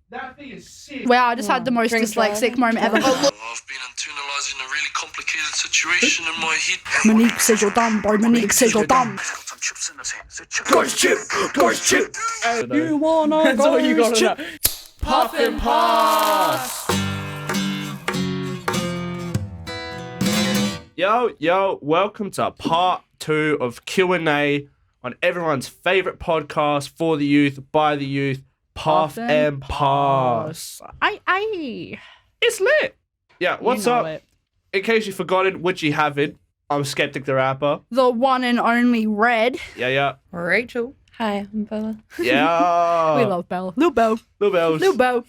That thing is sick. Wow, I just had the most dyslexic moment ever. I've been internalizing a really complicated situation in my head. Monique says you're dumb, bro. Monique says you're dumb. Some chips in his hand. Ghost chip. You wanna That's all you gotta know. Puff and pass. Yo, welcome to part 2 of QnA on everyone's favourite podcast for the youth, by the youth, Puff and Pass. Aye. It's lit. Yeah, what's up? It. In case you've forgotten, which you haven't, I'm Skeptic the Rapper. The one and only Red. Yeah. Rachel. Hi, I'm Bella. Yeah. We love Belle. Lil Belle. Lil Bells. Lil Belle.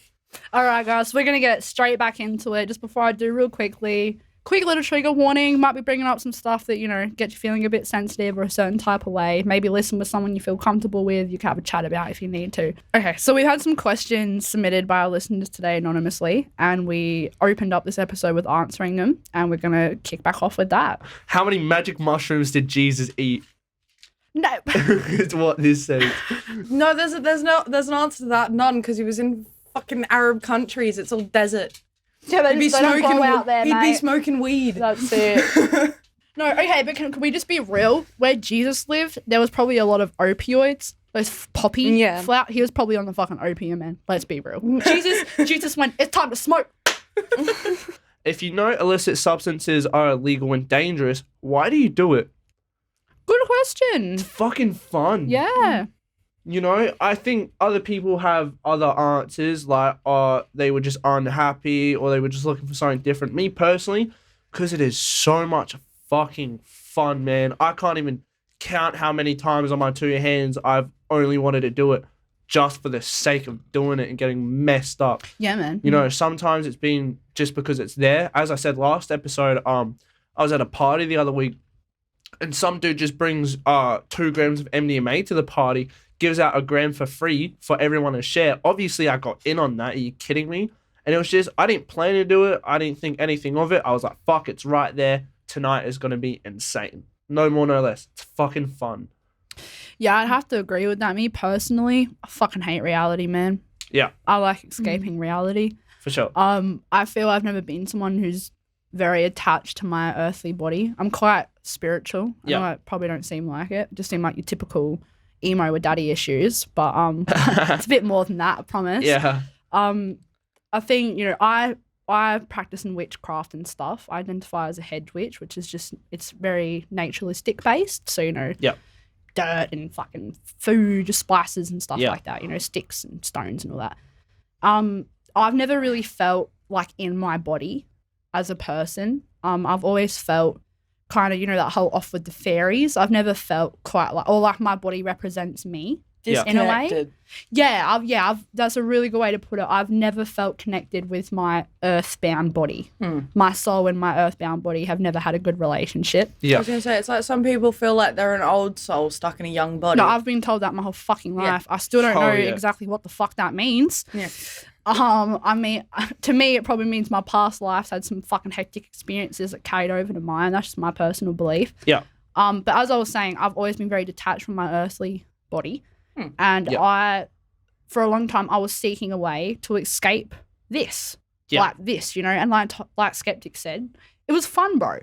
All right, guys, we're going to get straight back into it. Just before I do, real quickly, quick little trigger warning. Might be bringing up some stuff that, get you feeling a bit sensitive or a certain type of way. Maybe listen with someone you feel comfortable with. You can have a chat about if you need to. Okay, so we had some questions submitted by our listeners today anonymously, and we opened up this episode with answering them, and we're going to kick back off with that. How many magic mushrooms did Jesus eat? No. It's what this says. No, there's an answer to that. None, because he was in fucking Arab countries. It's all desert. Yeah, they don't go out there, He'd mate. be smoking weed. That's it. No, okay, but can we just be real? Where Jesus lived, there was probably a lot of opioids. Those poppy flower. He was probably on the fucking opium, man. Let's be real. Jesus went, it's time to smoke. If you know illicit substances are illegal and dangerous, why do you do it? Good question. It's fucking fun. Yeah. I think other people have other answers, like, they were just unhappy or they were just looking for something different. Me personally, because it is so much fucking fun, man. I can't even count how many times on my 2 hands I've only wanted to do it just for the sake of doing it and getting messed up. Yeah, man. Sometimes it's been just because it's there. As I said last episode, I was at a party the other week and some dude just brings 2 grams of MDMA to the party, gives out 1 gram for free for everyone to share. Obviously, I got in on that. Are you kidding me? And it was just, I didn't plan to do it. I didn't think anything of it. I was like, fuck, it's right there. Tonight is going to be insane. No more, no less. It's fucking fun. Yeah, I'd have to agree with that. Me personally, I fucking hate reality, man. Yeah. I like escaping reality. For sure. I feel I've never been someone who's very attached to my earthly body. I'm quite spiritual. I know I probably don't seem like it. Just seem like your typical emo with daddy issues, but it's a bit more than that, I promise. Yeah. I think, I practice in witchcraft and stuff. I identify as a head witch, which is just, it's very naturalistic based. So, dirt and fucking food, spices and stuff like that, sticks and stones and all that. I've never really felt like in my body as a person. I've always felt kind of, that whole off with the fairies. I've never felt quite like my body represents me in a way. Yeah, that's a really good way to put it. I've never felt connected with my earthbound body. My soul and my earthbound body have never had a good relationship. I was going to say, it's like some people feel like they're an old soul stuck in a young body. No, I've been told that my whole fucking life. I still don't know exactly what the fuck that means. Yeah. I mean, to me, it probably means my past life had some fucking hectic experiences that carried over to mine. That's just my personal belief. Yeah. But as I was saying, I've always been very detached from my earthly body. And for a long time, I was seeking a way to escape this. Like this, and like Skeptic said, it was fun, bro.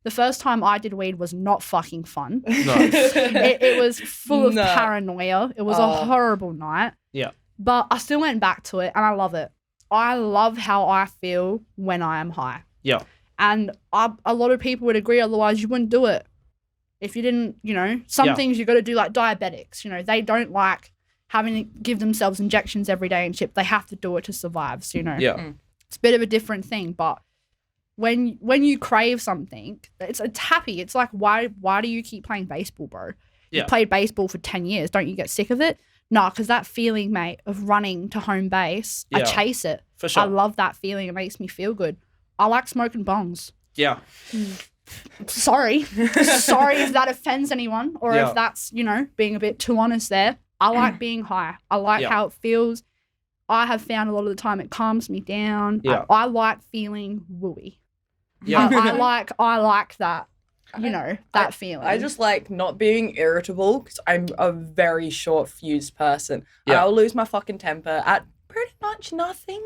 The first time I did weed was not fucking fun. No. it was full of paranoia. It was a horrible night. Yeah. But I still went back to it and I love it. I love how I feel when I am high. Yeah. And a lot of people would agree, otherwise you wouldn't do it. If you didn't, some things you got to do, like diabetics, they don't like having to give themselves injections every day and shit. They have to do it to survive. So, it's a bit of a different thing. But when you crave something, it's happy. It's like, why do you keep playing baseball, bro? You played baseball for 10 years. Don't you get sick of it? No, because that feeling, mate, of running to home base, I chase it. For sure. I love that feeling. It makes me feel good. I like smoking bongs. Yeah. Sorry if that offends anyone or if that's, being a bit too honest there. I like being high. I like how it feels. I have found a lot of the time it calms me down. Yeah. I like feeling wooey. Yeah. I like that, that feeling. I just like not being irritable because I'm a very short fused person. Yeah. I'll lose my fucking temper at pretty much nothing.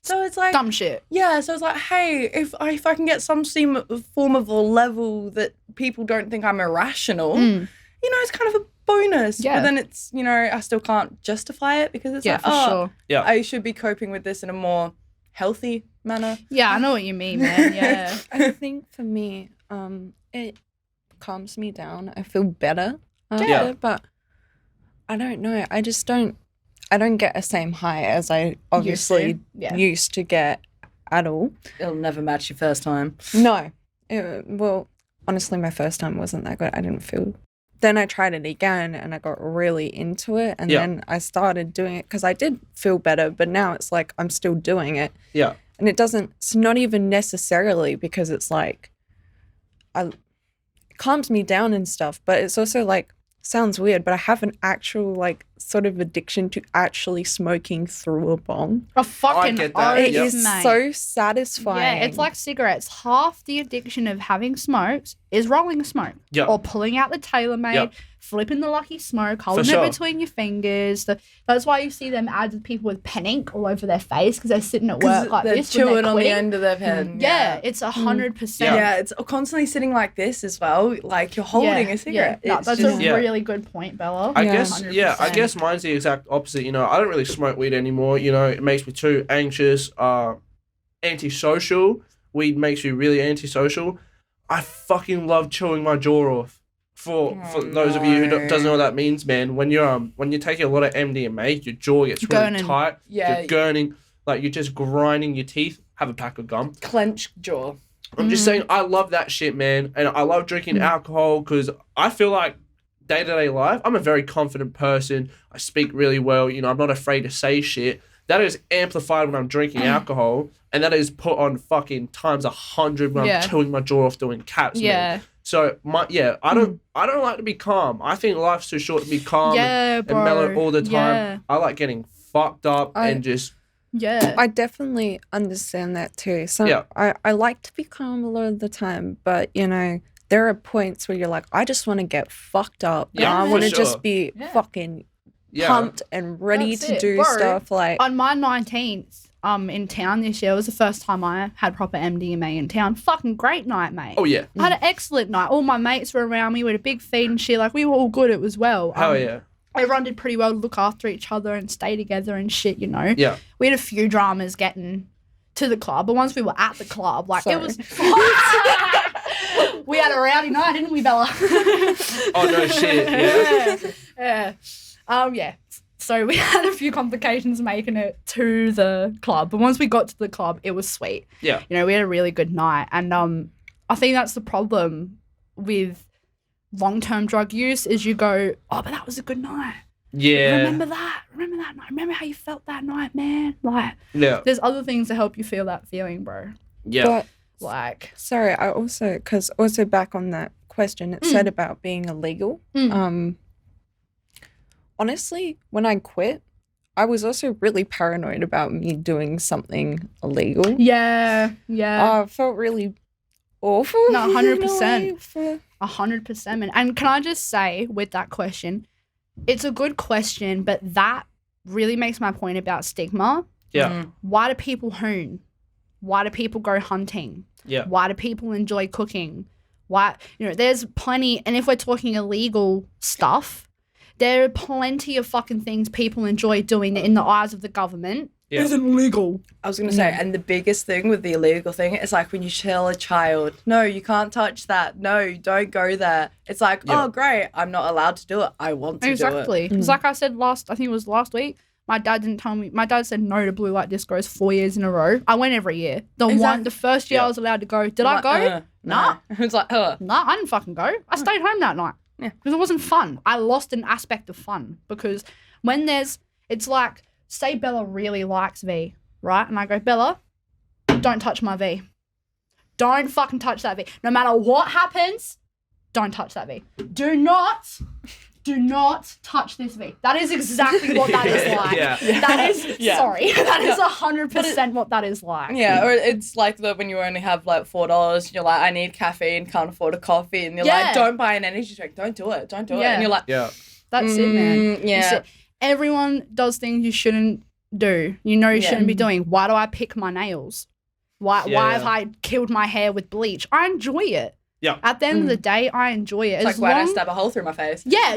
So it's like Dumb shit. Yeah, so it's like, hey, if I can get some form of a level that people don't think I'm irrational, you know, it's kind of a bonus. Yeah. But then it's, you know, I still can't justify it because it's like, for sure. Yeah. I should be coping with this in a more healthy manner. Yeah, I know what you mean, man. Yeah. I think for me, it calms me down. I feel better after, Yeah. but I don't know. I don't get the same high as I obviously used to get at all. It'll never match your first time. No. Well, honestly, my first time wasn't that good. I didn't feel. Then I tried it again and I got really into it. And then I started doing it because I did feel better. But now it's like I'm still doing it. Yeah. And it's not even necessarily because it's like, it calms me down and stuff. But it's also like, sounds weird, but I have an actual like sort of addiction to actually smoking through a bong. A fucking get that. It Yep. is mate. so satisfying. Yeah, it's like cigarettes. Half the addiction of having smokes is rolling a smoke. Yep. Or pulling out the TaylorMade, Yep. flipping the lucky smoke, holding sure. it between your fingers. That's why you see them ads with people with pen ink all over their face because they're sitting at work like they're this when chewing they're on the quitting. end of their pen. Yeah, it's 100%. Yeah, it's constantly sitting like this as well. Like you're holding a cigarette. Yeah. No, It's that's just, a really good point, Bella. I Yeah. guess, I 100%. guess mine's the exact opposite. You know, I don't really smoke weed anymore. You know, it makes me too anxious, antisocial. Weed makes you really antisocial. I fucking love chewing my jaw off. For those of you who doesn't know what that means, man, when you're taking a lot of MDMA, your jaw gets really Gurning. tight. Yeah. You're gurning, like you're just grinding your teeth. Have a pack of gum. clenched jaw. I'm just saying, I love that shit, man, and I love drinking alcohol because I feel like day-to-day life, I'm a very confident person. I speak really well. You know, I'm not afraid to say shit. That is amplified when I'm drinking alcohol, and that is put on fucking times 100 when I'm chewing my jaw off doing caps. Man. So I don't like to be calm. I think life's too short to be calm and mellow all the time. Yeah. I like getting fucked up and just I definitely understand that too. I like to be calm a lot of the time, but you know, there are points where you're like, I just want to get fucked up. Yeah, I for want to sure. just be fucking pumped and ready That's to it, do bro. stuff. Like, On my 19th, in town this year, it was the first time I had proper MDMA in town. Fucking great night, mate. oh yeah, I had an excellent night. All my mates were around me. We had a big feed and shit. Like, we were all good. It was well. hell yeah, Everyone did pretty well to look after each other and stay together and shit, you know. yeah. We had a few dramas getting to the club, but once we were at the club, like, it was... We had a rowdy night, didn't we, Bella? Oh no shit, yeah. Yeah. So we had a few complications making it to the club, but once we got to the club, it was sweet. Yeah. You know, we had a really good night, and I think that's the problem with long-term drug use is you go, oh, but that was a good night. Yeah. Remember that night. Remember how you felt that night, man. Like, Yeah. there's other things to help you feel that feeling, bro. Yeah. but Like, sorry, I also, because also back on that question, it said about being illegal. Honestly, when I quit, I was also really paranoid about me doing something illegal. yeah. I felt really awful. No, 100%. in a way for- 100%. Man. And can I just say with that question, it's a good question, but that really makes my point about stigma. Yeah. Why do people hoon? Why do people go hunting? Yeah. Why do people enjoy cooking? Why, you know, there's plenty, and if we're talking illegal stuff, there are plenty of fucking things people enjoy doing that in the eyes of the government Yeah. isn't illegal. I was going to say, and the biggest thing with the illegal thing is like when you tell a child, no, you can't touch that. No, don't go there. It's like, oh, great. I'm not allowed to do it. I want to do it. Exactly. It's like I said I think it was last week, my dad didn't tell me, my dad said no to blue light discos 4 years in a row. I went every year. The first year I was allowed to go. Did I go? Nah. It's like, Nah, I didn't fucking go. I stayed home that night. Yeah. Because it wasn't fun. I lost an aspect of fun because when it's like, say Bella really likes V, right? And I go, Bella, don't touch my V. Don't fucking touch that V. No matter what happens, don't touch that V. Do not touch this V. That is exactly what that is like. Yeah. That is, sorry, that is 100% what that is like. yeah, or it's like when you only have like $4, you're like, I need caffeine, can't afford a coffee, and you're Yeah. like, don't buy an energy drink, don't do it, Yeah. and you're like, Yeah. That's it, man. yeah. That's it. Everyone does things you shouldn't do. You know you shouldn't be doing. Why do I pick my nails? Why have I killed my hair with bleach? I enjoy it. Yeah. At the end of the day, I enjoy it. It's like, why don't I stab a hole through my face? Yeah.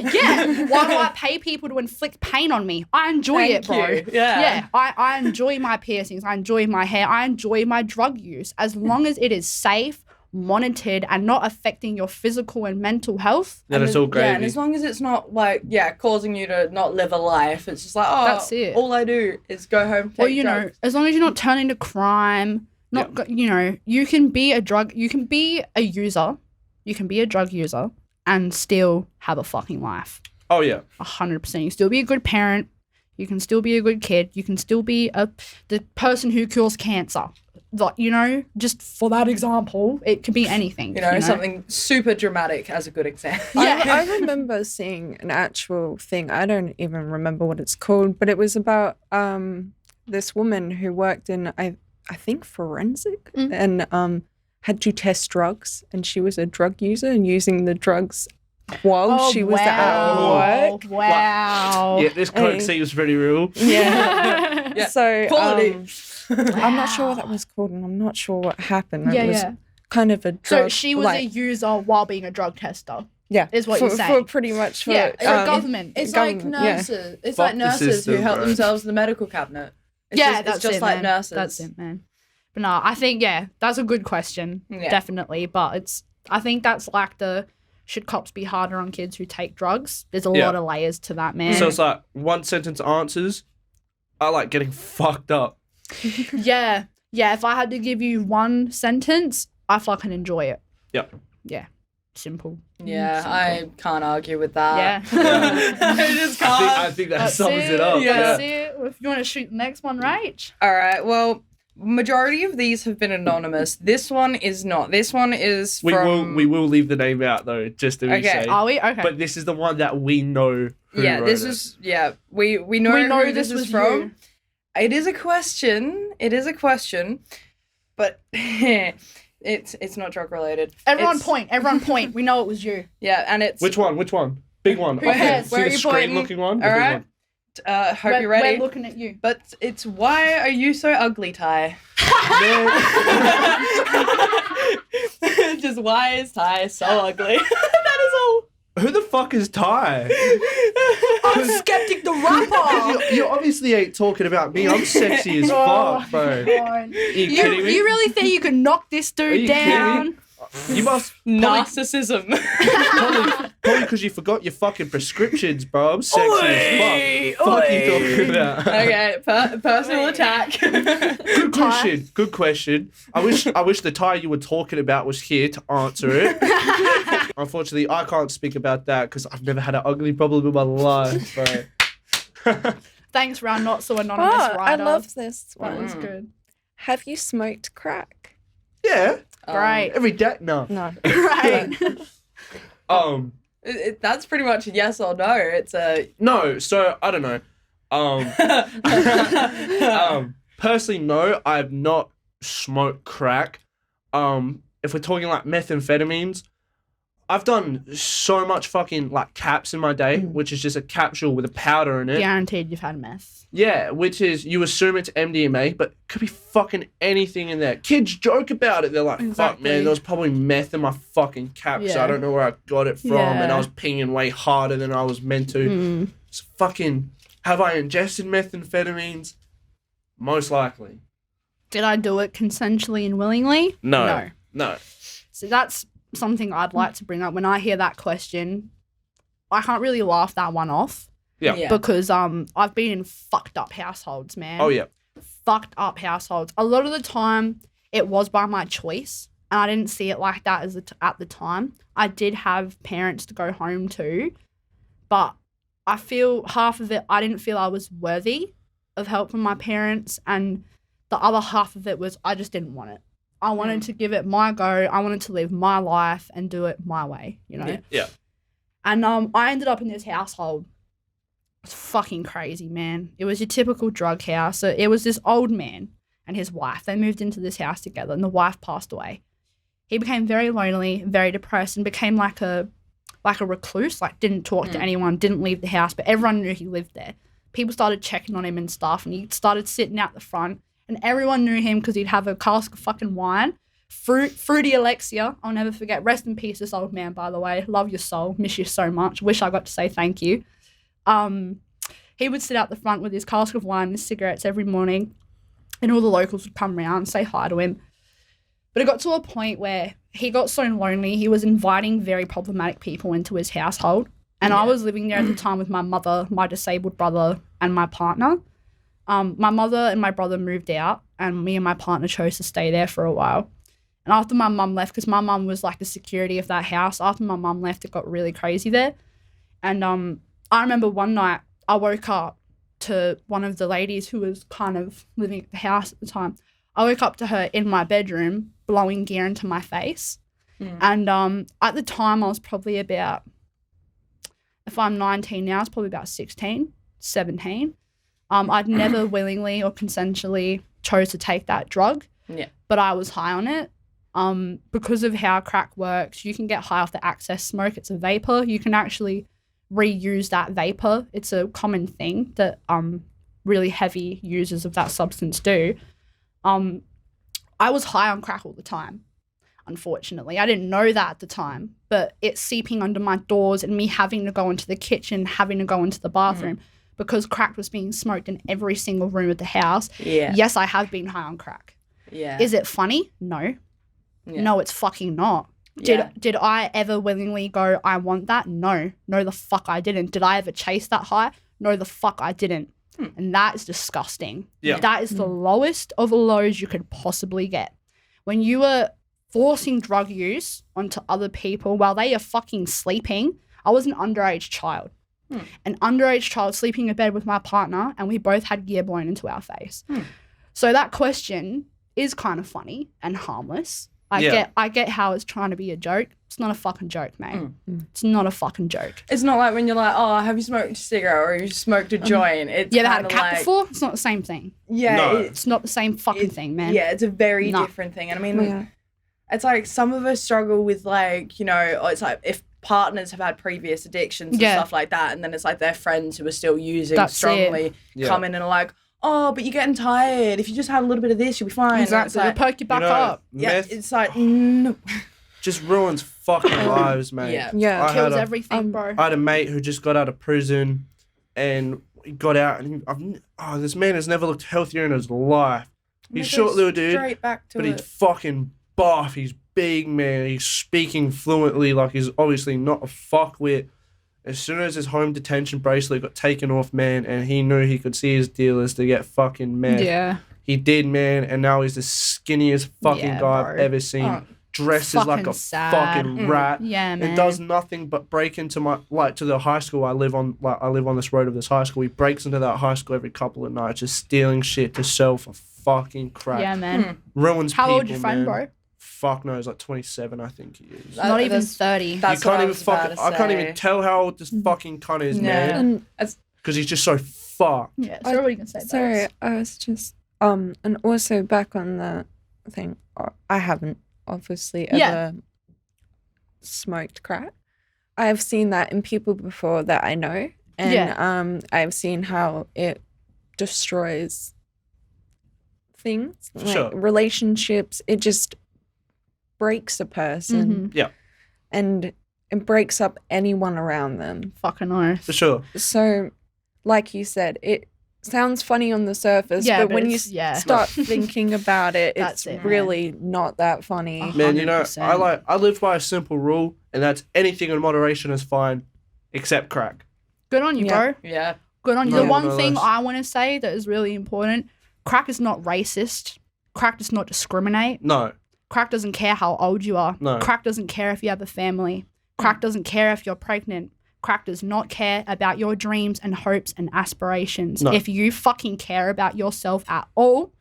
Why do I pay people to inflict pain on me? I enjoy it, bro. You. Yeah. I enjoy my piercings. I enjoy my hair. I enjoy my drug use. As long as it is safe, monitored, and not affecting your physical and mental health. Then it's all gravy. Yeah, and as long as it's not like, causing you to not live a life, it's just like, that's it. All I do is go home, take drugs. As long as you're not turning to crime, you can be a drug user, you can be a drug user and still have a fucking life. Oh, yeah. 100%. You can still be a good parent. You can still be a good kid. You can still be the person who cures cancer. Like, just for that example, it could be anything. Something super dramatic as a good example. Yeah. I remember seeing an actual thing. I don't even remember what it's called, but it was about this woman who worked in, I think, forensic and had to test drugs, and she was a drug user and using the drugs while she was at work. Wow. Yeah, this coke seems pretty real. Yeah. So Quality. I'm not sure what that was called, and I'm not sure what happened. It was yeah. kind of a drug. So she was a user while being a drug tester. Yeah, is what you're saying. For pretty much for government. It's government, like nurses. It's Fuck like the nurses system, who help bro. themselves in the medical cabinet. It's that's just it, like man. nurses. That's it, man. But no, I think that's a good question, definitely. But I think that's like should cops be harder on kids who take drugs? There's a lot of layers to that, man. So it's like one sentence answers. I like getting fucked up. Yeah. If I had to give you one sentence, I fucking enjoy it. Yep. Yeah. Simple. Yeah, Simple. I can't argue with that. Yeah. I just can't. I think that sums it up. That's it. If you want to shoot the next one, Rach. All right. Well, majority of these have been anonymous. This one is not. This one is from... We will leave the name out though, just to be safe. Are we? Okay. But this is the one that we know who wrote this it. is we know who this is from. You. It is a question. But it's not drug related. Everyone point. We know it was you. Yeah, and it's Which one? Big one. Who cares? See Where the are you screen pointing? looking one? All right. Hope you're ready. We're looking at you. But it's why are you so ugly, Ty? Just why is Ty so ugly? That is all. Who the fuck is Ty? I'm Skeptic the rapper. You obviously ain't talking about me. I'm sexy as fuck, bro. Are you kidding me? You really think you can knock this dude down? You must Narcissism. probably because you forgot your fucking prescriptions, bro. I'm sexy as fuck. Fuck you talking about? Okay, personal attack. Good question. I wish the Ty you were talking about was here to answer it. Unfortunately, I can't speak about that because I've never had an ugly problem in my life. Bro. Thanks, Round Not So Anonymous Writer. I love this one. That was good. Have you smoked crack? Yeah. Great. Every day. No. Right. That's pretty much a yes or no. It's a No. So I don't know. Personally, no. I've not smoked crack. If we're talking like methamphetamines, I've done so much fucking like caps in my day, which is just a capsule with a powder in it. Guaranteed you've had meth. Yeah, which is, you assume it's MDMA, but could be fucking anything in there. Kids joke about it. They're like, fuck, man, there was probably meth in my fucking cap, so I don't know where I got it from, and I was pinging way harder than I was meant to. So fucking, have I ingested methamphetamines? Most likely. Did I do it consensually and willingly? No. So that's something I'd like to bring up. When I hear that question, I can't really laugh that one off. Yeah. Because I've been in fucked up households, man. Oh, yeah. Fucked up households. A lot of the time, it was by my choice, and I didn't see it like that at the time. I did have parents to go home to, but I feel half of it, I didn't feel I was worthy of help from my parents, and the other half of it was I just didn't want it. I wanted to give it my go. I wanted to live my life and do it my way, you know? Yeah. And I ended up in this household. It's fucking crazy, man. It was your typical drug house. So it was this old man and his wife. They moved into this house together, and the wife passed away. He became very lonely, very depressed, and became like a recluse, like didn't talk to anyone, didn't leave the house, but everyone knew he lived there people started checking on him and stuff, and he started sitting out the front, and everyone knew him because he'd have a cask of fucking wine. Fruity Alexia, I'll never forget. Rest in peace, this old man, by the way. Love your soul. Miss you so much. Wish I got to say thank you. He would sit out the front with his cask of wine and his cigarettes every morning, and all the locals would come around and say hi to him. But it got to a point where he got so lonely, he was inviting very problematic people into his household. And I was living there at the time with my mother, my disabled brother, and my partner. My mother and my brother moved out, and me and my partner chose to stay there for a while. And after my mum left, because my mum was like the security of that house, after my mum left, it got really crazy there. And I remember one night I woke up to one of the ladies who was kind of living at the house at the time. I woke up to her in my bedroom blowing gear into my face. And at the time I was probably about, if I'm 19 now, it's probably about 16, 17. I'd never willingly or consensually chose to take that drug, but I was high on it. Because of how crack works, you can get high off the excess smoke. It's a vapor. You can actually reuse that vapor. It's a common thing that really heavy users of that substance do. I was high on crack all the time, unfortunately. I didn't know that at the time, but it's seeping under my doors and me having to go into the kitchen, having to go into the bathroom because crack was being smoked in every single room of the house. Yes, I have been high on crack. Is it funny? No. No, it's fucking not. Did I ever willingly go, I want that? No. No, the fuck I didn't. Did I ever chase that high? No, the fuck I didn't. And that is disgusting. That is the lowest of the lows you could possibly get. When you are forcing drug use onto other people while they are fucking sleeping. I was an underage child. An underage child sleeping in bed with my partner, and we both had gear blown into our face. So that question is kind of funny and harmless. I get how it's trying to be a joke. It's not a fucking joke, mate. It's not a fucking joke. It's not like when you're like, oh, have you smoked a cigarette or you smoked a joint? It's you ever had a cat before? It's not the same thing. It's not the same fucking thing, man. Yeah, it's a very different thing. And I mean, it's like some of us struggle with like, you know, it's like if partners have had previous addictions and stuff like that, and then it's like their friends who are still using strongly come in and are like, oh, but you're getting tired. If you just have a little bit of this, you'll be fine. Exactly. Like, it'll perk you back up. It's like, no. Just ruins fucking lives, mate. It kills everything, bro. I had a mate who just got out of prison and he got out and this man has never looked healthier in his life. He's a short little dude, but he's fucking buff. He's big, man. He's speaking fluently like he's obviously not a fuckwit. As soon as his home detention bracelet got taken off, man, and he knew he could see his dealers to get fucking mad. Yeah. He did, man, and now he's the skinniest fucking guy I've ever seen. Dresses like a fucking rat. Yeah, man. It does nothing but break into to the high school I live on. Like I live on this road of this high school. He breaks into that high school every couple of nights, just stealing shit to sell for fucking crack. Yeah, man. Ruins people, How old your friend, bro? Fuck no, he's like 27, I think he is. Not even 30. That's what I was about to say. I can't even tell how old this fucking cunt is, man. Because he's just so fucked. Yeah, so what are you going to say? Sorry, I was just, and also back on the thing, I haven't obviously ever smoked crack. I've seen that in people before that I know. And I've seen how it destroys things, like relationships. It just breaks a person. And it breaks up anyone around them. Fucking earth. For sure. So, like you said, it sounds funny on the surface, but when you start thinking about it, it's really not that funny. 100%. Man, you know, I live by a simple rule, and that's anything in moderation is fine, except crack. Good on you, bro. Yeah. Good on you. The one thing I want to say that is really important, crack is not racist. Crack does not discriminate. No. Crack doesn't care how old you are. No. Crack doesn't care if you have a family. Crack doesn't care if you're pregnant. Crack does not care about your dreams and hopes and aspirations. No. If you fucking care about yourself at all,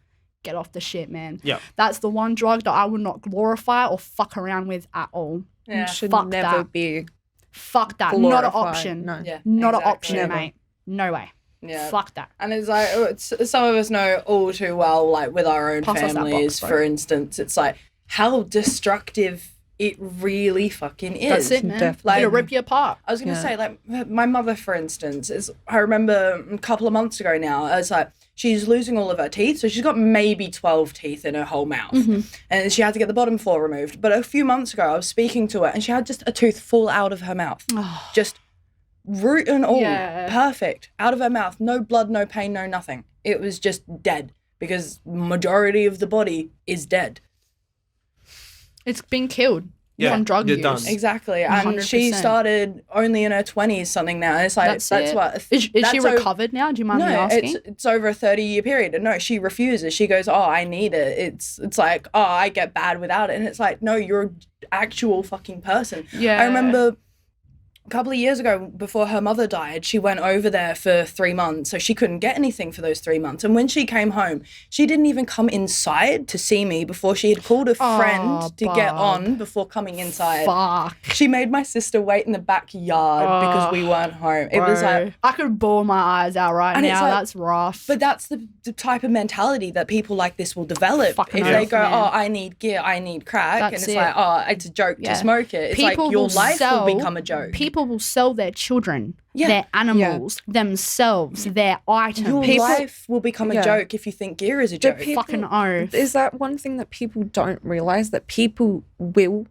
get off the shit, man. Yeah. That's the one drug that I would not glorify or fuck around with at all. Yeah. It should fuck never that. be Fuck that. glorified. Not an option. No. Yeah, Not an exactly. option, Never. mate. No way. Yeah. Fuck that. And it's like, some of us know all too well, like with our own Pass us that families, box, bro. for instance, it's like how destructive It really fucking is. That's it, man. Definitely. It'll rip you apart. I was going to Yeah. say, like, my mother, for instance, I remember a couple of months ago now, it's like, she's losing all of her teeth. So she's got maybe 12 teeth in her whole mouth. And she had to get the bottom 4 removed. But a few months ago, I was speaking to her and she had just a tooth fall out of her mouth. Just root and all. Yeah. Perfect. Out of her mouth. No blood, no pain, no nothing. It was just dead because majority of the body is dead. It's been killed Yeah, from drug you're use. done. Exactly. And she 100%. started only in her 20s something now. And it's like, that's it. what. Is she that's recovered now? Do you mind me asking? it's over a 30-year period. And no, she refuses. She goes, oh, I need it. It's like, oh, I get bad without it. And it's like, no, you're an actual fucking person. Yeah. I remember a couple of years ago, before her mother died, she went over there for 3 months. So she couldn't get anything for those 3 months. And when she came home, she didn't even come inside to see me before she had called a friend to get on before coming inside. Fuck. She made my sister wait in the backyard because we weren't home. It was like, I could bawl my eyes out right And it's now. like- That's rough. but that's the type of mentality that people like this will develop. Fucking If they oath, go, man. oh, I need gear, I need crack, and That's it's it. like, oh, it's a joke Yeah. to smoke it. It's People like your will life sell- will become a joke. People will sell their children, Yeah. their animals, themselves, their items. Your People- life will become a Yeah. joke if you think gear is a But joke. people- Fucking oath. Is that one thing that people don't realize, that people will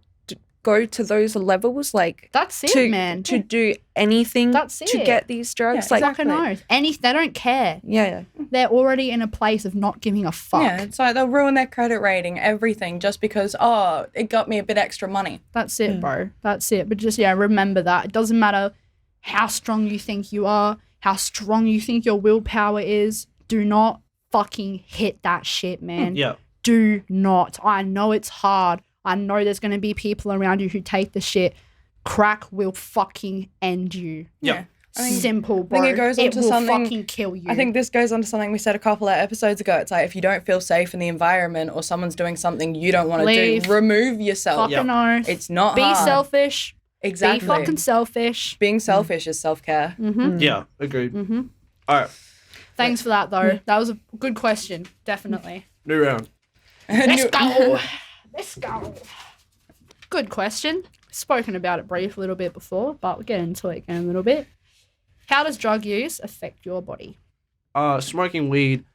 go to those levels, like That's it, to man. to do anything That's to it. get these drugs? Yeah, like, Fucking oath. They don't care. yeah, They're already in a place of not giving a fuck. Yeah, it's like they'll ruin their credit rating, everything, just because, oh, it got me a bit extra money. That's it, bro. That's it. But just, remember that. It doesn't matter how strong you think you are, how strong you think your willpower is. Do not fucking hit that shit, man. Yeah. Do not. I know it's hard. I know there's going to be people around you who take the shit. Crack will fucking end you. Yeah. I think- Simple, bro. I think it goes on to will something- fucking kill you. I think this goes on to something we said a couple of episodes ago. It's like, if you don't feel safe in the environment or someone's doing something you don't want to Leave. do, remove yourself. fucking oath. It's not Be hard. selfish. Exactly. Be fucking selfish. Being selfish is self-care. Mm-hmm. Yeah, agreed. Mm-hmm. All right, Thanks for that, though. That was a good question. Definitely. new round. Let's go. Let's go. Good question. Spoken about it brief a little bit before, but we'll get into it again a little bit. How does drug use affect your body? Smoking weed.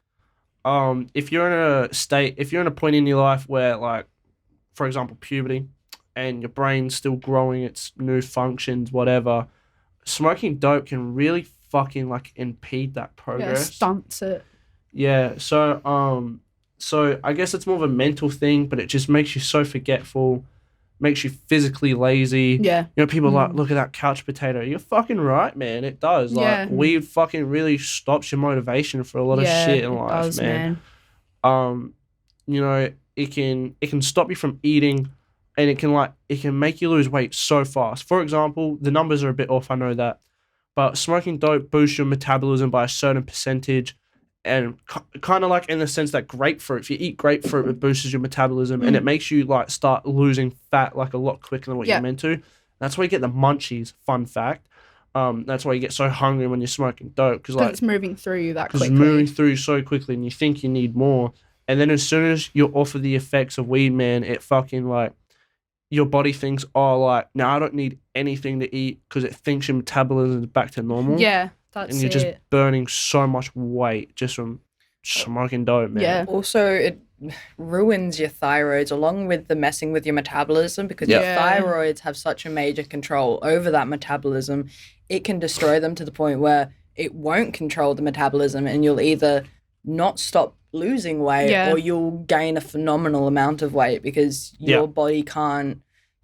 If you're in a point in your life where, like, for example, puberty, and your brain's still growing its new functions, whatever, smoking dope can really fucking like impede that Yeah, progress. stunts it. Yeah, so I guess it's more of a mental thing, but it just makes you so forgetful, makes you physically lazy. Yeah. You know, people are like, look at that couch potato. You're fucking right, man. It does. Like, Yeah. weed fucking really stops your motivation for a lot of shit in it life, does, man. You know, it can stop you from eating, and it can make you lose weight so fast. For example, the numbers are a bit off, I know that, but smoking dope boosts your metabolism by a certain percentage, and kind of like in the sense that grapefruit, if you eat grapefruit, it boosts your metabolism and it makes you like start losing fat like a lot quicker than what you're meant to. That's why you get the munchies. Fun fact. That's why you get so hungry when you're smoking dope, because like it's moving through you that it's quickly. moving through so quickly, and you think you need more, and then as soon as you're off of the effects of weed, man, it fucking like your body thinks, oh, like now I don't need anything to eat because it thinks your metabolism is back to normal. Yeah, that's and you're it. just burning so much weight just from smoking dope, man. Yeah. Also, it ruins your thyroids along with the messing with your metabolism, because your Yeah. thyroids have such a major control over that metabolism. It can destroy them to the point where it won't control the metabolism, and you'll either not stop losing weight or you'll gain a phenomenal amount of weight because your body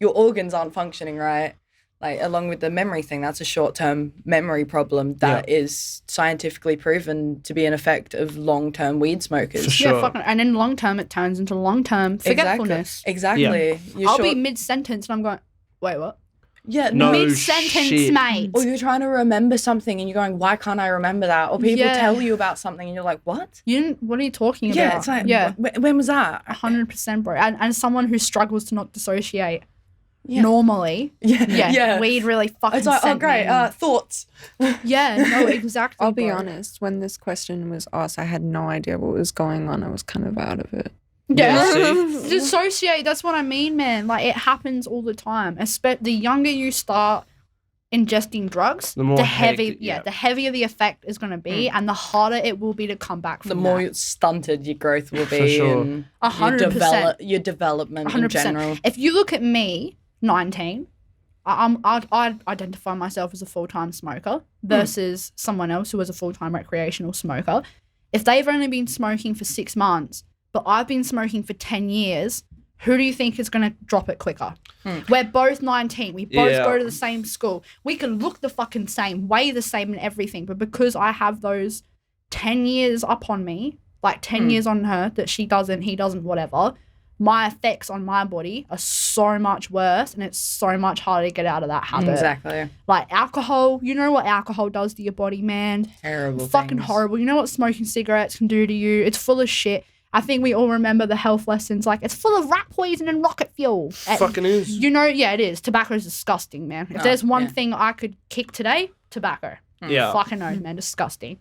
your organs aren't functioning right. Like, along with the memory thing, that's a short-term memory problem that is scientifically proven to be an effect of long-term weed smokers. For sure. Yeah, fucking, and in long term, it turns into long term forgetfulness. Exactly. You're I'll be mid sentence and I'm going, wait, what? Yeah, No Mid sentence, shit. mate. Or you're trying to remember something and you're going, why can't I remember that? Or people Yeah. tell you about something and you're like, what? What are you talking about? Yeah, it's like, yeah, when was that? 100%, bro. And someone who struggles to not dissociate Yeah. normally, Yeah. weed really fucking. It's like, oh, sent great. me. Thoughts. Yeah, no, exactly. I'll be bro. honest, when this question was asked, I had no idea what was going on. I was kind of out of it. Yeah. see? Dissociate, that's what I mean, man. Like, it happens all the time. The younger you start ingesting drugs, The more the headache, the heavier the effect is going to be, and the harder it will be to come back from The more that. stunted your growth will be. For sure. And 100%. your development in 100%. general. If you look at me, 19, I'd identify myself as a full-time smoker versus someone else who is a full-time recreational smoker. If they've only been smoking for 6 months, but I've been smoking for 10 years, who do you think is going to drop it quicker? We're both 19. We both go to the same school. We can look the fucking same, weigh the same and everything. But because I have those 10 years up on me, like 10 years on her that she doesn't, he doesn't, whatever, my effects on my body are so much worse and it's so much harder to get out of that habit. Exactly. Like alcohol, you know what alcohol does to your body, man? Terrible. Fucking things. horrible. You know what smoking cigarettes can do to you? It's full of shit. I think we all remember the health lessons. Like, it's full of rat poison and rocket fuel. Fucking is. You know, yeah, it is. Tobacco is disgusting, man. If there's one thing I could kick today, tobacco. Yeah. Fucking oath, man. Disgusting.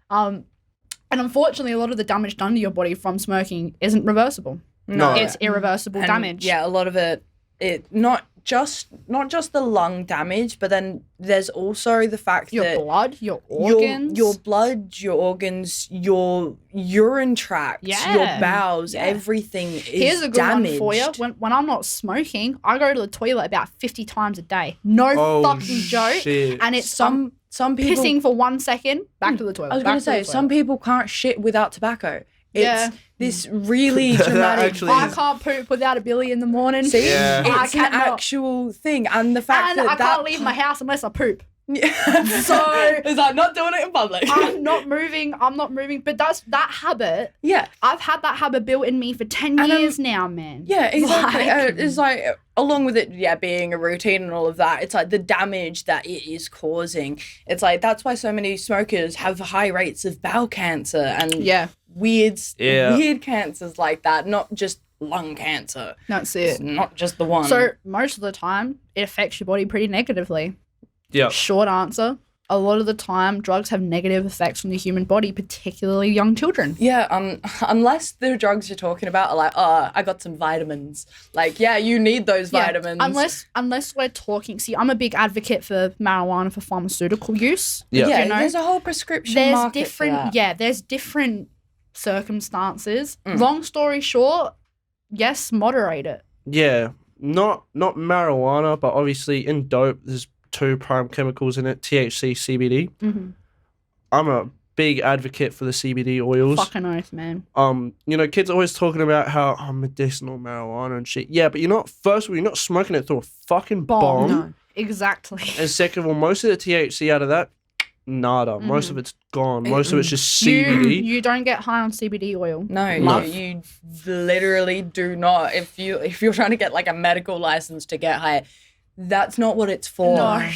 And unfortunately, a lot of the damage done to your body from smoking isn't reversible. No. It's irreversible And, damage. Yeah, a lot of it not just the lung damage, but then there's also the fact Your that blood, your organs. your blood, your organs, your urine tract, your Yeah. bowels, Yeah. everything is Here's a good damaged. one for you. When I'm not smoking, I go to the toilet about 50 times a day. No Oh, fucking joke. shit. And it's Some people. pissing for 1 second, back to the toilet. I was back gonna to the say toilet. some people can't shit without tobacco. It's Yeah. this really That dramatic. actually I is- can't poop without a billy in the morning. See, Yeah. I it's an cannot. actual thing, and the fact And that I can't leave my house unless I poop. so it's like not doing it in public. I'm not moving. But that habit. yeah, I've had that habit built in me for 10 And, years now, man. yeah, exactly. Like- It's like along with it, being a routine and all of that. It's like the damage that it is causing. It's like that's why so many smokers have high rates of bowel cancer and Yeah, weird Yeah. cancers like that. Not just lung cancer. that's It's it. not just the one. So most of the time, it affects your body pretty negatively. Yeah. Short answer. A lot of the time, drugs have negative effects on the human body, particularly young children. yeah, unless the drugs you're talking about are like, oh, I got some vitamins. Like, yeah, you need those vitamins. Unless we're talking. See, I'm a big advocate for marijuana for pharmaceutical use. Yeah. yeah, you know? there's a whole prescription There's market for different. that. Yeah, there's different circumstances. Long story short, yes, moderate it. Yeah. Not marijuana, but obviously in dope, there's 2 prime chemicals in it, THC, CBD. Mm-hmm. I'm a big advocate for the CBD oils. Fucking oath, man. You know, kids always talking about how medicinal marijuana and shit. Yeah, but first of all, you're not smoking it through a fucking bomb. No. Exactly. And second of all, most of the THC out of that, nada. Most of it's gone. Most of it's just CBD. You don't get high on CBD oil. No, No. you literally do not. If you're trying to get like a medical license to get high, that's not what it's for. No.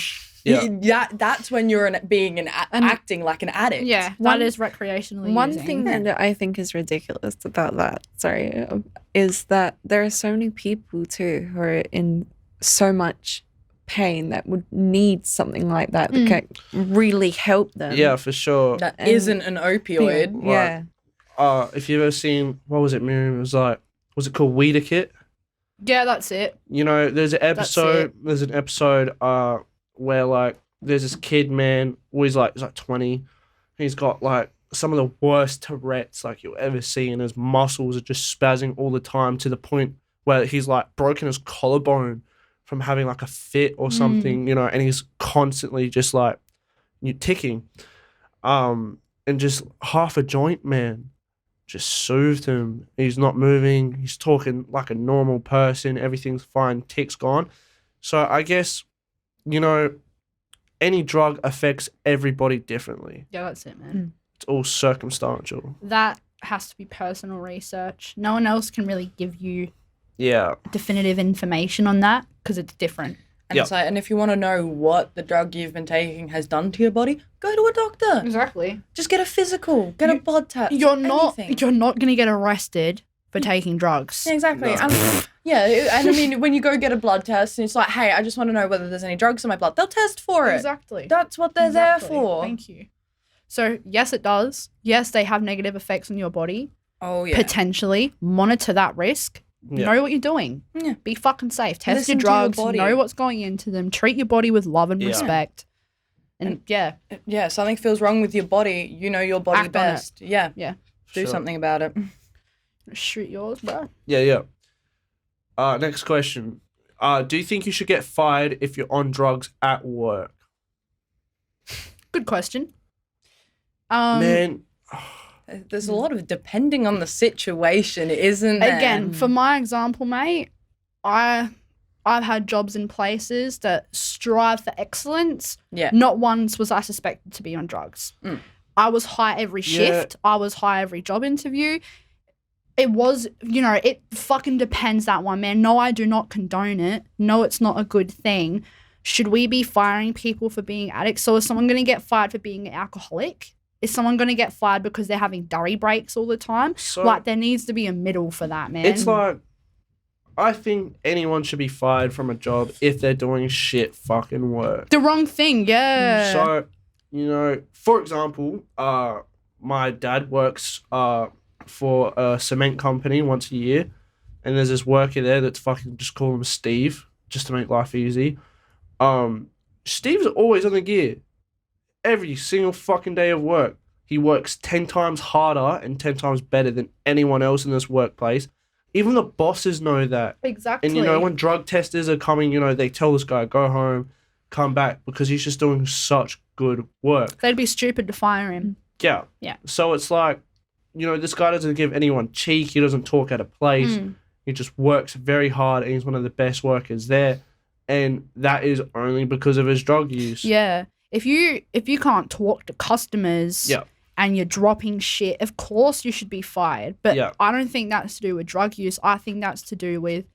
Yeah. That's when you're acting like an addict. Yeah, One- that is recreationally One using. thing that I think is ridiculous about that, is that there are so many people too who are in so much pain that would need something like that that can really help them. Yeah, for sure. That And- isn't an opioid. Yeah. If you've ever seen, what was it, Miriam? It was like, was it called Weeder Kit? Yeah, that's it. You know, there's an episode where like there's this kid, man, he's like 20. He's got like some of the worst Tourette's like you'll ever see, and his muscles are just spazzing all the time to the point where he's like broken his collarbone from having like a fit or something, you know, and he's constantly just like ticking. And just half a joint, man, just soothed him. He's not moving. He's talking like a normal person. Everything's fine. Tick's gone. So I guess, you know, any drug affects everybody differently. Yeah, that's it, man. It's all circumstantial. That has to be personal research. No one else can really give you Yeah. definitive information on that because it's different. And it's like, and if you want to know what the drug you've been taking has done to your body, go to a doctor. Exactly. Just get a physical, get a blood test. You're not anything. going to get arrested for taking drugs. Yeah, exactly. No. And, and I mean, when you go get a blood test and it's like, hey, I just want to know whether there's any drugs in my blood, they'll test for it. Exactly. That's what they're Exactly. there for. Thank you. So, yes, it does. Yes, they have negative effects on your body. Oh yeah. potentially monitor that risk. Know what you're doing. Yeah. Be fucking safe. Test Listen your to your drugs. body. Know what's going into them. Treat your body with love and Yeah. respect. And yeah, Something feels wrong with your body. You know your body Act on it. best. Yeah. Yeah. Do Sure. something about it. shoot yours, bro. Yeah. Next question. Do you think you should get fired if you're on drugs at work? Good question. Man, There's a lot of depending on the situation, isn't there? Again, for my example, mate, I've had jobs in places that strive for excellence. Yeah. Not once was I suspected to be on drugs. I was high every shift. I was high every job interview. It was, it fucking depends, that one, man. No, I do not condone it. No, it's not a good thing. Should we be firing people for being addicts? So is someone going to get fired for being an alcoholic? Is someone going to get fired because they're having durry breaks all the time? so there needs to be a middle for that, man. it's like, I think anyone should be fired from a job if they're doing shit fucking work. the wrong thing, yeah. So, for example, my dad works for a cement company once a year, and there's this worker there that's fucking just call him Steve, just to make life easy. Steve's always on the gear. Every single fucking day of work. He works 10 times harder and 10 times better than anyone else in this workplace. Even the bosses know that. Exactly. And, when drug testers are coming, they tell this guy, go home, come back, because he's just doing such good work. They'd be stupid to fire him. Yeah. Yeah. So it's like, this guy doesn't give anyone cheek. He doesn't talk out of place. He just works very hard, and he's one of the best workers there. And that is only because of his drug use. Yeah. If you can't talk to customers and you're dropping shit, of course you should be fired. But I don't think that's to do with drug use. I think that's to do with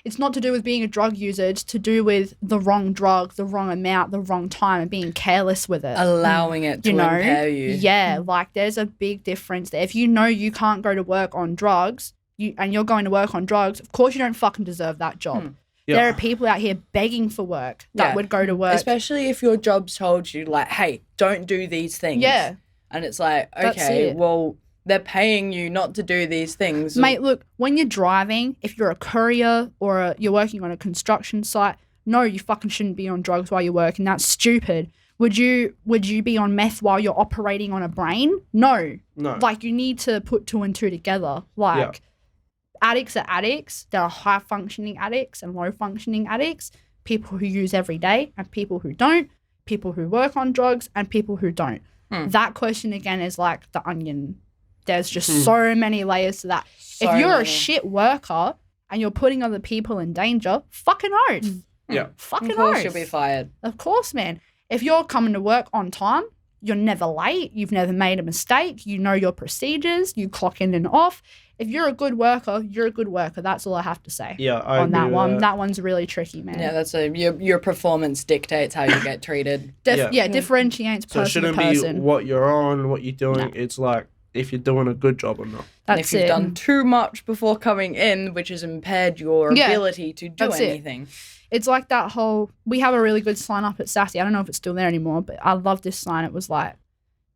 it's not to do with being a drug user. It's to do with the wrong drug, the wrong amount, the wrong time, and being careless with it. Allowing it to impair you. Yeah, there's a big difference there. If you know you can't go to work on drugs, and you're going to work on drugs, of course you don't fucking deserve that job. There are people out here begging for work that would go to work. Especially if your job's told you, hey, don't do these things. Yeah. And it's like, That's okay, it. well, they're paying you not to do these things. Mate, look, when you're driving, if you're a courier or you're working on a construction site, no, you fucking shouldn't be on drugs while you're working. That's stupid. Would you be on meth while you're operating on a brain? No. You need to put 2 and 2 together. Addicts are addicts. There are high-functioning addicts and low-functioning addicts, people who use every day and people who don't, people who work on drugs and people who don't. That question, again, is like the onion. There's just so many layers to that. If you're a shit worker and you're putting other people in danger, fucking oath. Fucking Of course oath. you'll be fired. Of course, man. If you're coming to work on time, you're never late, you've never made a mistake, you know your procedures, you clock in and off. If you're a good worker, you're a good worker. That's all I have to say. Yeah, I on that agree with one. that. That one's really tricky, man. Yeah, that's your performance dictates how you get treated. Differentiates person So it shouldn't to person. be what you're on, what you're doing. It's like if you're doing a good job or not. And That's if you've it. done too much before coming in, which has impaired your Yeah, ability to do that's it. anything. It's like that whole. We have a really good sign up at Sassy. I don't know if it's still there anymore, but I love this sign. It was like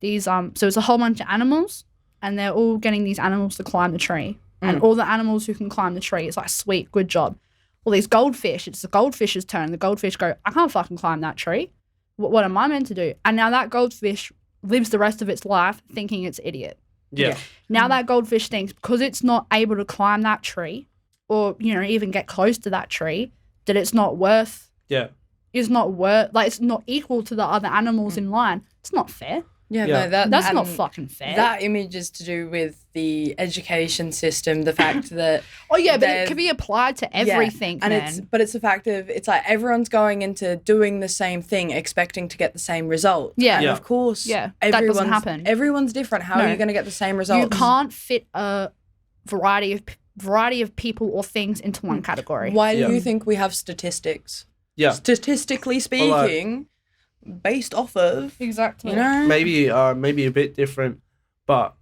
these. So it's a whole bunch of animals, and they're all getting these animals to climb the tree. And all the animals who can climb the tree, it's like, sweet, good job. Well, these goldfish, it's the goldfish's turn. The goldfish go, I can't fucking climb that tree. What am I meant to do? And now that goldfish lives the rest of its life thinking it's idiot. Yeah. Now that goldfish thinks because it's not able to climb that tree or, even get close to that tree, that it's not worth, it's not equal to the other animals in line. It's not fair. Yeah, Yeah. no, That's not fucking fair. That image is to do with the education system, the fact that but it can be applied to everything, and man. it's the fact of it's like everyone's going into doing the same thing, expecting to get the same result. Yeah. And Yeah. of course, That doesn't happen. Everyone's different. How are you going to get the same result? You can't fit a variety of people or things into one category. Why do you think we have statistics? Yeah. Statistically speaking, based off of Exactly. Maybe a bit different, but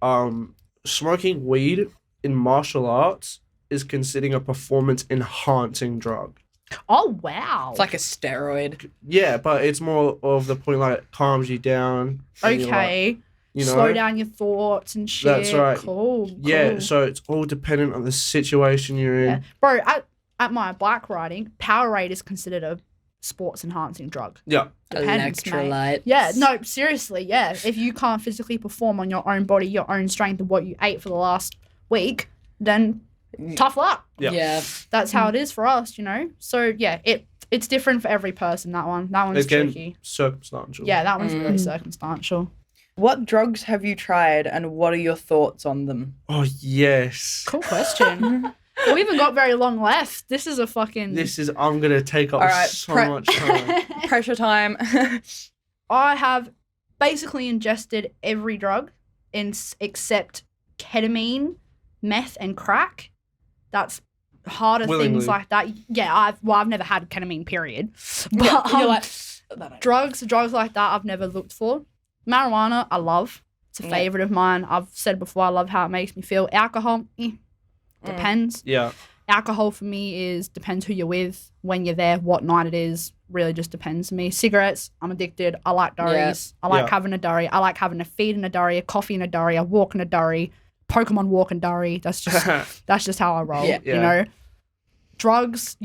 smoking weed in martial arts is considered a performance enhancing drug. Oh wow. It's like a steroid. Yeah, but it's more of the point like it calms you down. and you're Okay. You know? Slow down your thoughts and shit. That's right. Cool. Yeah, so it's all dependent on the situation you're in. Yeah. Bro, at my bike riding, Powerade is considered a sports enhancing drug. Yeah. Depends, mate. Electrolytes. Yeah, no, seriously, yeah. If you can't physically perform on your own body, your own strength, of what you ate for the last week, then tough luck. Yeah. Yeah. That's how it is for us, you know? So, yeah, it's different for every person, that one. That one's Again, tricky. circumstantial. Yeah, that one's really circumstantial. What drugs have you tried and what are your thoughts on them? Oh, yes. Cool question. We haven't got very long left. This is a fucking... I'm going to take up All right, so much time. Pressure time. I have basically ingested every drug except ketamine, meth, and crack. That's harder Willingly. things like that. Yeah, I've never had ketamine, period. But You're like, drugs like that I've never looked for. Marijuana, I love. It's a favorite of mine. I've said before, I love how it makes me feel. Alcohol, depends. Yeah. Alcohol for me depends who you're with, when you're there, what night it is. Really just depends to me. Cigarettes, I'm addicted. I like durries. I like having a durry. I like having a feed in a durry, a coffee in a durry, a walk in a durry, Pokemon walk and durry. That's just how I roll. You know. Drugs,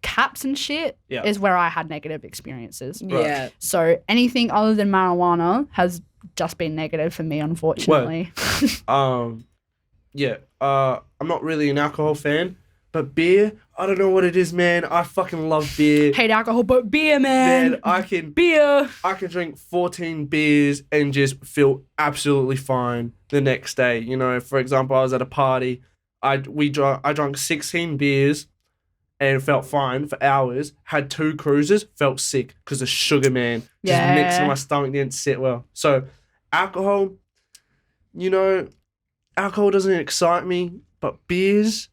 caps and shit is where I had negative experiences. yeah. So anything other than marijuana has just been negative for me, unfortunately. I'm not really an alcohol fan, but beer, I don't know what it is, man. I fucking love beer. Hate alcohol, but beer, man. Man, I can drink 14 beers and just feel absolutely fine the next day. You know, for example, I was at a party. I drank 16 beers and felt fine for hours. Had 2 cruises, felt sick because the sugar, man, just mixed in my stomach, didn't sit well. So alcohol, you know, alcohol doesn't excite me, but beers,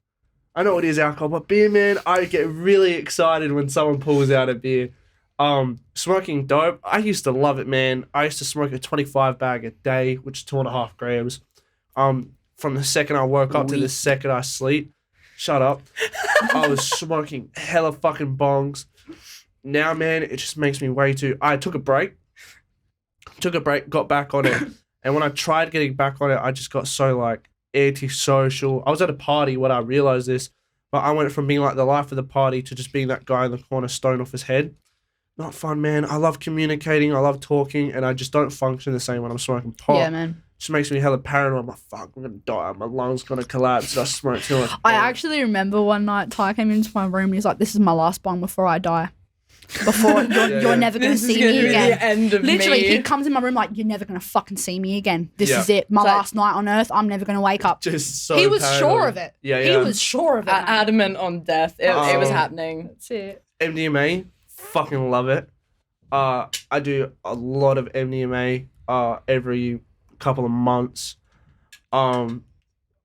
I know it is alcohol, but beer, man, I get really excited when someone pulls out a beer. Smoking dope, I used to love it, man. I used to smoke a 25 bag a day, which is 2.5 grams. From the second I woke up to the second I sleep. Shut up. I was smoking hella fucking bongs. Now, man, it just makes me way too... I took a break, got back on it. And when I tried getting back on it, I just got so, like, antisocial. I was at a party when I realized this, but I went from being, like, the life of the party to just being that guy in the corner stoned off his head. Not fun, man. I love communicating. I love talking, and I just don't function the same when I'm smoking pot. Yeah, man. Just makes me hella paranoid. I'm like, fuck, I'm gonna die. My lungs gonna collapse. I smoke too much. I actually remember one night Ty came into my room and he's like, "This is my last bong before I die. Before you're never gonna see me again." The end of Literally, me. he comes in my room like, "You're never gonna fucking see me again. This Yeah. is it. My It's like- last night on earth. I'm never gonna wake up." Just so He was paranoid. sure of it. Yeah, He was sure of it. man. Adamant on death. It was happening. That's it. MDMA, fucking love it. I do a lot of MDMA every couple of months. I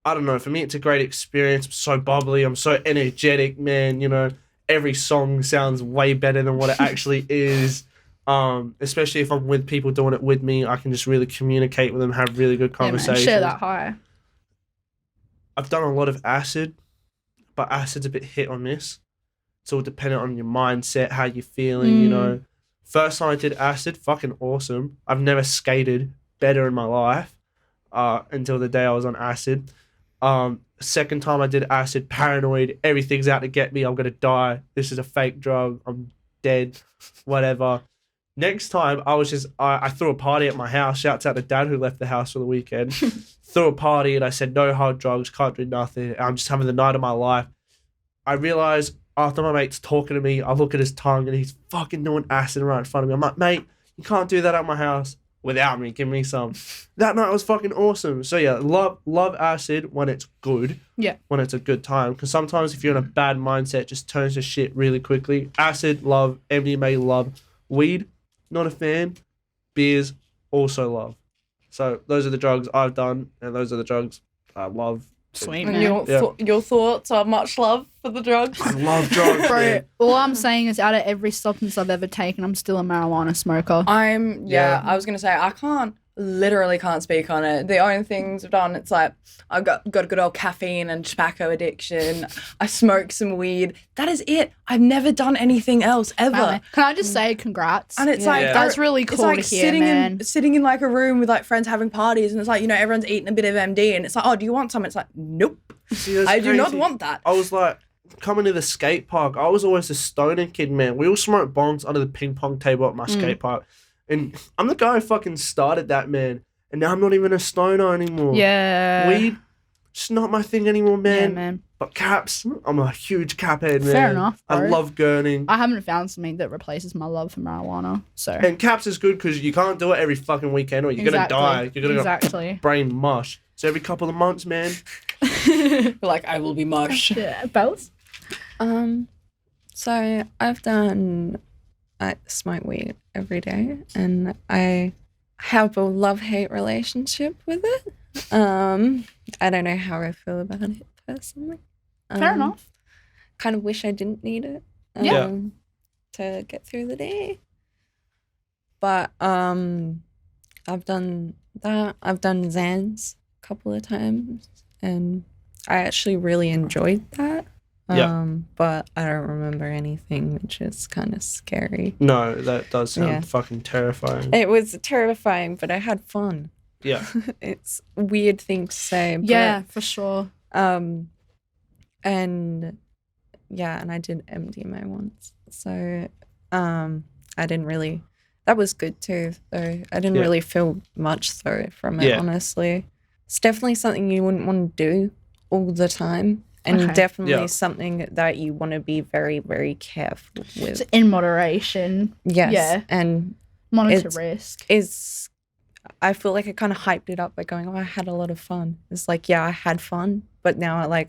don't know, for me it's a great experience. I'm so bubbly, I'm so energetic, man. You know, every song sounds way better than what it actually is. Especially if I'm with people doing it with me, I can just really communicate with them, have really good conversations. Yeah, man, share that high. I've done a lot of acid, but acid's a bit hit or miss. It's all dependent on your mindset, how you're feeling, you know. First time I did acid, fucking awesome. I've never skated better in my life until the day I was on acid. Second time I did acid, paranoid, everything's out to get me, I'm going to die. This is a fake drug, I'm dead, whatever. Next time, I threw a party at my house. Shouts out to Dad who left the house for the weekend. Threw a party and I said, no hard drugs, can't do nothing. I'm just having the night of my life. I realised after my mate's talking to me, I look at his tongue and he's fucking doing acid right in front of me. I'm like, mate, you can't do that at my house without me. Give me some. That night was fucking awesome. So yeah, love acid when it's good. Yeah. When it's a good time. Because sometimes if you're in a bad mindset, it just turns to shit really quickly. Acid, love. MDMA, love. Weed, not a fan. Beers, also love. So those are the drugs I've done, and those are the drugs I love. Sweet, And man. your thoughts are much love for the drugs? I love drugs, Bro, man. all I'm saying is out of every substance I've ever taken, I'm still a marijuana smoker. I was Yeah. gonna say I literally can't speak on it. The only things I've done, it's like I've got a good old caffeine and tobacco addiction. I smoke some weed. That is it. I've never done anything else ever. Wow. Can I just say congrats? And it's like that's really cool it's like to hear, man. sitting in like a room with like friends having parties, and it's like, you know, everyone's eating a bit of MD, and it's like, oh, do you want some? It's like, nope. See, I do not want that. I was like, coming to the skate park, I was always a stoner kid, man. We all smoked bongs under the ping pong table at my skate park. And I'm the guy who fucking started that, man. And now I'm not even a stoner anymore. Yeah. Weed, just not my thing anymore, man. Yeah, man. But caps, I'm a huge cap head, man. Fair enough, bro. I love gurning. I haven't found something that replaces my love for marijuana. So. And caps is good because you can't do it every fucking weekend or you're going to die. You're going to get brain mush. So every couple of months, man. Like, I will be mush. Yeah. Bells? So I smoke weed every day, and I have a love-hate relationship with it. I don't know how I feel about it personally. Fair enough. Kind of wish I didn't need it. To get through the day. But I've done that. I've done Xans a couple of times, and I actually really enjoyed that. But I don't remember anything, which is kind of scary. No, that does sound fucking terrifying. It was terrifying, but I had fun. Yeah. It's a weird thing to say. Yeah, for sure. And I did MDMA once. So I didn't really, that was good too, though. I didn't really feel much though from it, honestly. It's definitely something you wouldn't want to do all the time. And definitely something that you want to be very, very careful with. So in moderation. Yes. Yeah. And monitor risk. I feel like I kind of hyped it up by going, oh, I had a lot of fun. It's like, yeah, I had fun. But now I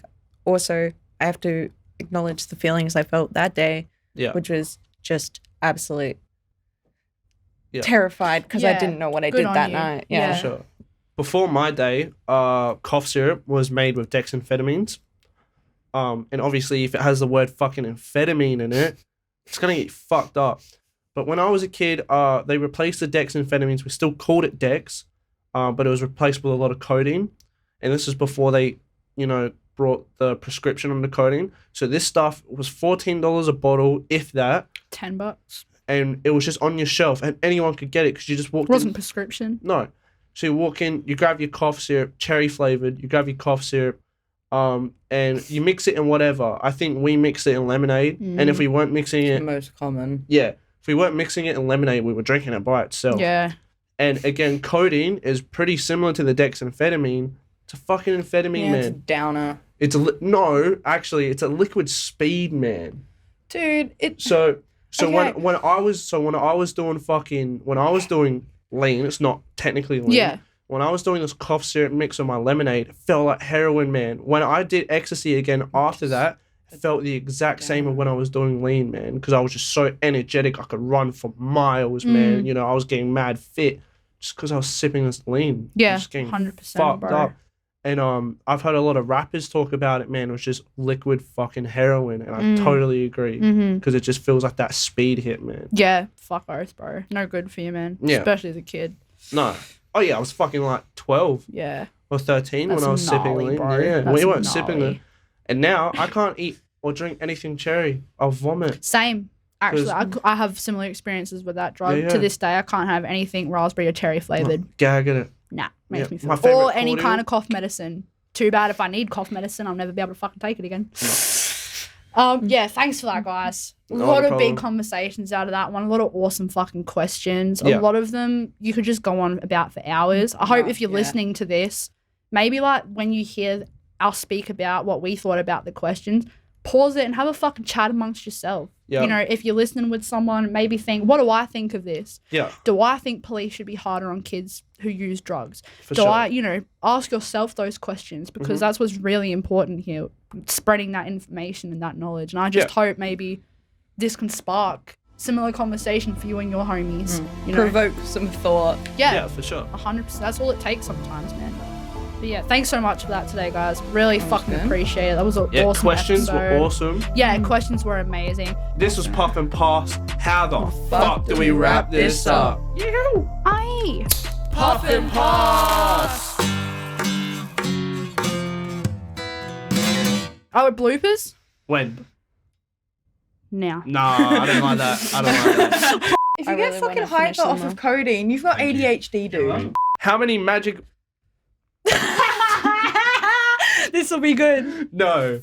have to acknowledge the feelings I felt that day, which was just absolute terrified because I didn't know what I did that night. Yeah. For sure. Before my day, cough syrup was made with dexamphetamines. And obviously, if it has the word fucking amphetamine in it, it's going to get fucked up. But when I was a kid, they replaced the dexamphetamines. We still called it dex, but it was replaced with a lot of codeine. And this is before they, brought the prescription on the codeine. So this stuff was $14 a bottle, if that. $10. And it was just on your shelf, and anyone could get it because you just walked in. It wasn't prescription. No. So you walk in, you grab your cough syrup, cherry flavored, you grab your cough syrup, and you mix it in whatever. I think we mixed it in lemonade, and if we weren't mixing it, the most common. Yeah, if we weren't mixing it in lemonade, we were drinking it by itself. Yeah. And again, codeine is pretty similar to the dexamphetamine. It's a fucking amphetamine, man. It's a downer. It's it's a liquid speed, man. Dude, when I was doing lean, it's not technically lean. Yeah. When I was doing this cough syrup mix with my lemonade, it felt like heroin, man. When I did ecstasy again after that, it felt the exact same as when I was doing lean, man. Because I was just so energetic. I could run for miles, man. I was getting mad fit just because I was sipping this lean. Yeah, just getting 100%, fucked bro. up. And I've heard a lot of rappers talk about it, man. It was just liquid fucking heroin. And I totally agree. Because it just feels like that speed hit, man. Yeah, fuck oath, bro. No good for you, man. Yeah. Especially as a kid. No. Oh, yeah, I was fucking like 12. Yeah. Or 13 That's when I was sipping gnarly, lean. bro. Yeah, That's we weren't gnarly. sipping it. And now I can't eat or drink anything cherry. I'll vomit. Same. Actually, I have similar experiences with that drug. Yeah. To this day, I can't have anything raspberry or cherry flavored. Gag at it. Nah, makes me My feel. Or favourite any cordial. kind of cough medicine. Too bad if I need cough medicine, I'll never be able to fucking take it again. Yeah, thanks for that, guys. A lot of big conversations out of that one. A lot of awesome fucking questions. A lot of them you could just go on about for hours. I hope if you're listening to this, maybe like when you hear us speak about what we thought about the questions, pause it and have a fucking chat amongst yourself. Yeah. If you're listening with someone, maybe think, what do I think of this? Yeah. Do I think police should be harder on kids who use drugs? For do sure. I, ask yourself those questions because that's what's really important here, spreading that information and that knowledge. And I just hope maybe this can spark similar conversation for you and your homies. Provoke some thought. Yeah, for sure. 100%. That's all it takes sometimes, man. But yeah, thanks so much for that today, guys. Really fucking appreciate it. That was an awesome questions episode. were awesome. Yeah, questions were amazing. This was Puff and Pass. How the fuck do we wrap this up? Aye. Puff and Pass. Oh, bloopers? When? Now. Nah, I don't like that. I don't like that. If you I get really fucking wanna finish hyper off them of codeine, you've got ADHD, dude. How many magic... This will be good. No.